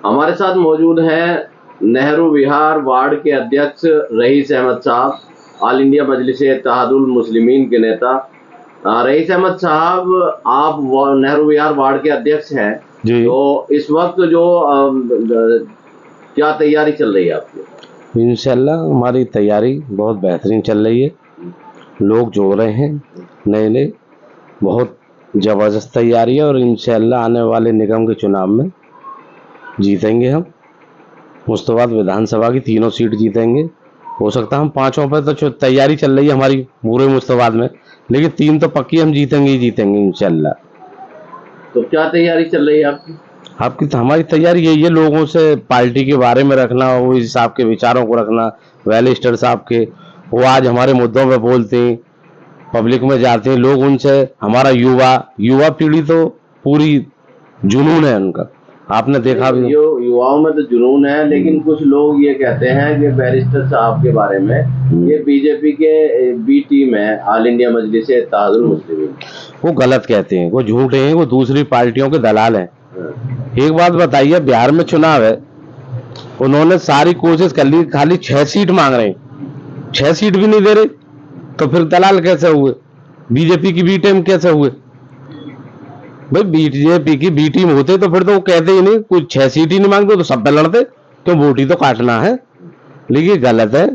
हमारे साथ मौजूद हैं नेहरू विहार वार्ड के अध्यक्ष रईस अहमद साहब, ऑल इंडिया मजलिस-ए-इत्तेहादुल मुस्लिमीन के नेता। रईस अहमद साहब, आप नेहरू विहार वार्ड के अध्यक्ष हैं जी। तो इस वक्त जो क्या तैयारी चल रही है आपकी? इंशाल्लाह हमारी तैयारी बहुत बेहतरीन चल रही है। लोग जोड़ रहे हैं नए नए, बहुत ज़बरदस्त तैयारी है और इंशाल्लाह आने वाले निगम के चुनाव में जीतेंगे हम। उस तो बाद विधानसभा की 3 सीट जीतेंगे। हो सकता है हम 5 पर तो तैयारी चल रही है हमारी पूरे मुस्तवाद में, लेकिन 3 तो पक्की हम जीतेंगे ही जीतेंगे इंशाल्लाह। तो क्या तैयारी चल रही है आपकी? आपकी तो हमारी तैयारी यही है, लोगों से पार्टी के बारे में रखना, वो इस साहब के विचारों को रखना, वेलिस्टर साहब के, वो आज हमारे मुद्दों पे बोलते हैं, पब्लिक में जाते हैं, लोग उनसे, हमारा युवा पीढ़ी तो पूरी जुनून है उनका, आपने देखा भी। युवाओं में तो जुनून है, लेकिन कुछ लोग ये कहते हैं कि बैरिस्टर साहब के बारे में ये बीजेपी के बी टीम है, ऑल इंडिया मजलिस-ए-इत्तेहादुल मुस्लिमीन। वो गलत कहते हैं, वो झूठे हैं, वो दूसरी पार्टियों के दलाल हैं। एक बात बताइए, बिहार में चुनाव है, उन्होंने सारी कोशिश कर ली, खाली 6 सीट मांग रहे हैं, 6 सीट भी नहीं दे रहे, तो फिर दलाल कैसे हुए? बीजेपी की बी टीम कैसे हुए? भाई बीजेपी की बी टीम होते तो फिर तो वो कहते ही नहीं, कुछ 6 सीट ही नहीं मांगते तो सब पे लड़ते, तो वोट ही तो काटना है। लेकिन गलत है,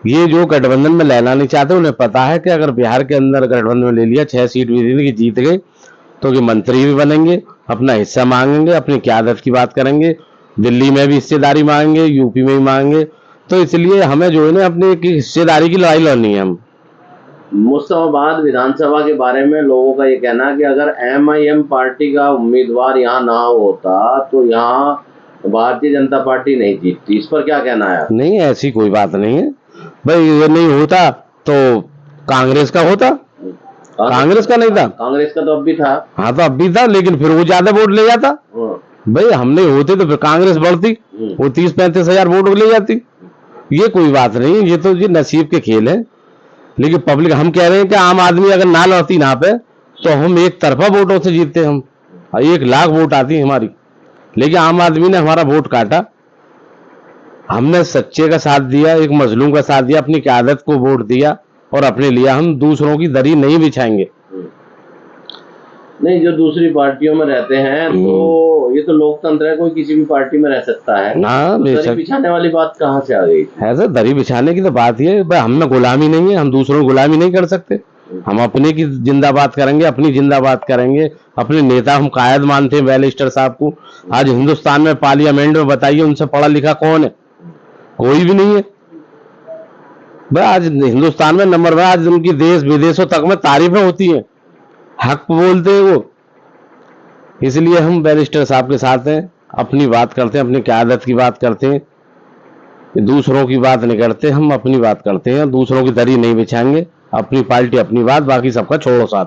ये जो गठबंधन में लेना नहीं चाहते, उन्हें पता है कि अगर बिहार के अंदर गठबंधन में ले लिया, 6 सीट भी दे दी, जीत गए, तो कि मंत्री भी बनेंगे, अपना हिस्सा मांगेंगे, अपनी क़यादत की बात करेंगे, दिल्ली में भी हिस्सेदारी मांगेंगे, यूपी में भी मांगेंगे। तो इसलिए हमें जो है ना अपनी हिस्सेदारी की लड़ाई लड़नी है। हम मुस्तफाबाद विधानसभा के बारे में लोगों का ये कहना है कि अगर MIM पार्टी का उम्मीदवार यहाँ ना होता तो यहाँ भारतीय जनता पार्टी नहीं जीतती, इस पर क्या कहना है? नहीं, ऐसी कोई बात नहीं है भाई, ये नहीं होता तो कांग्रेस का होता, कांग्रेस का नहीं था, कांग्रेस का तो अब भी था। हाँ तो अब भी था, लेकिन फिर वो ज्यादा वोट ले जाता। भाई हम नहीं होते तो फिर कांग्रेस बढ़ती, वो 30-35 हजार वोट ले जाती। ये कोई बात नहीं, ये तो ये नसीब के खेल है। लेकिन पब्लिक, हम कह रहे हैं कि आम आदमी अगर ना लड़ती ना पे तो हम एक तरफा वोटों से जीतते, हम 1 लाख वोट आती हमारी, लेकिन आम आदमी ने हमारा वोट काटा। हमने सच्चे का साथ दिया, एक मजलूम का साथ दिया, अपनी क़यादत को वोट दिया और अपने लिया। हम दूसरों की दरी नहीं बिछाएंगे। नहीं, जो दूसरी पार्टियों में रहते हैं तो ये तो लोकतंत्र है, कोई किसी भी पार्टी में रह सकता है ना। तो दरी बिछाने वाली बात कहाँ से आ गई? है सर, दरी बिछाने की तो बात ये है, हम में गुलामी नहीं है, हम दूसरों की गुलामी नहीं कर सकते। हम अपने की जिंदाबाद करेंगे, अपनी जिंदाबाद करेंगे, अपने नेता हम कायद मानते हैं बैरिस्टर साहब को। आज हिंदुस्तान में पार्लियामेंट में बताइए, उनसे पढ़ा लिखा कौन है? कोई भी नहीं है भाई। आज हिंदुस्तान में नंबर 1, आज उनकी देश विदेशों तक में तारीफें होती हैं, हक बोलते हैं वो। इसलिए हम बैरिस्टर साहब के साथ हैं, अपनी बात करते हैं, अपनी क़यादत की बात करते हैं, दूसरों की बात नहीं करते, हम अपनी बात करते हैं, दूसरों की दरी नहीं बिछाएंगे। अपनी पार्टी अपनी बात, बाकी सबका छोड़ो साथ।